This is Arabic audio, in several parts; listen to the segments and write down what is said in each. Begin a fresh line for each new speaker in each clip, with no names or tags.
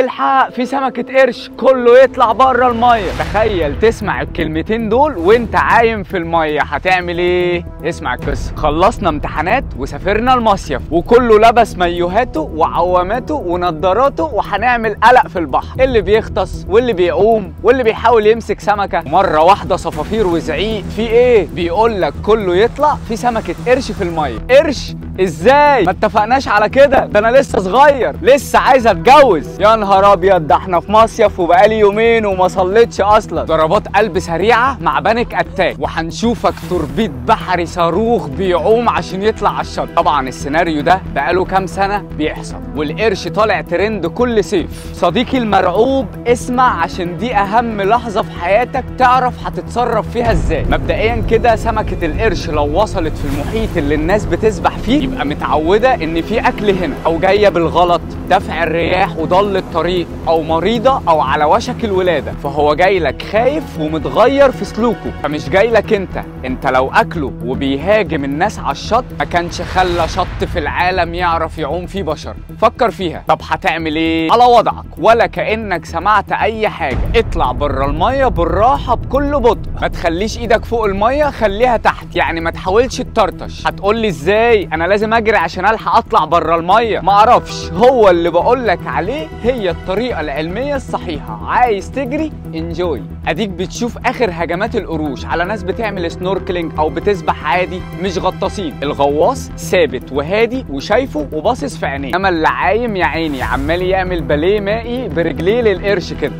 الحق في سمكة قرش، كله يطلع بره المية. تخيل تسمع الكلمتين دول وانت عايم في المية، هتعمل ايه؟ اسمع القصة. خلصنا امتحانات وسافرنا المصيف وكله لبس مايوهاته وعواماته ونضاراته، وهنعمل قلق في البحر، اللي بيغطس واللي بيعوم واللي بيحاول يمسك سمكة. مرة واحدة صفافير وزعيق، في ايه؟ بيقول لك كله يطلع في سمكة قرش في المية. قرش؟ ازاي؟ ما اتفقناش على كده، ده انا لسه صغير، لسه عايز اتجوز. يا نهار ابيض، ده احنا في مصيف وبقالي يومين وما صليتش اصلا. ضربات قلب سريعه مع بانيك اتاك، وهنشوفك توربيت بحري صاروخ بيعوم عشان يطلع على الشط. طبعا السيناريو ده بقاله كام سنه بيحصل، والقرش طالع ترند كل صيف. صديقي المرعوب، اسمع عشان دي اهم لحظه في حياتك تعرف هتتصرف فيها ازاي. مبدئيا كده، سمكه القرش لو وصلت في المحيط اللي الناس بتسبح فيه يبقى متعوده ان في اكل هنا، او جايه بالغلط، دفع الرياح وضل الطريق، او مريضه، او على وشك الولاده. فهو جاي لك خايف ومتغير في سلوكه، فمش جاي لك انت لو اكله وبيهاجم الناس على الشط ما كانش خلى شط في العالم يعرف يعوم فيه بشر. فكر فيها. طب هتعمل ايه؟ على وضعك ولا كانك سمعت اي حاجه. اطلع بره الميه بالراحه بكل بطء، ما تخليش ايدك فوق الميه، خليها تحت، يعني ما تحاولش تطرطش. هتقول لي ازاي انا لازم اجري عشان الحق اطلع بره الميه؟ ما اعرفش، هو اللي بقولك عليه هي الطريقه العلميه الصحيحه. عايز تجري؟ انجوي. اديك بتشوف اخر هجمات القروش على ناس بتعمل سنوركلينج او بتسبح عادي، مش غطاسين. الغواص ثابت وهادي وشايفه وباصص في عينيه، انما اللي عايم يا عيني عمال يعمل باليه مائي برجليه للقرش كده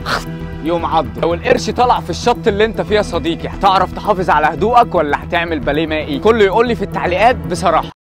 يوم عض. لو القرش طلع في الشط اللي انت فيه يا صديقي، هتعرف تحافظ على هدوءك ولا هتعمل باليه مائي؟ كله يقول لي في التعليقات بصراحه.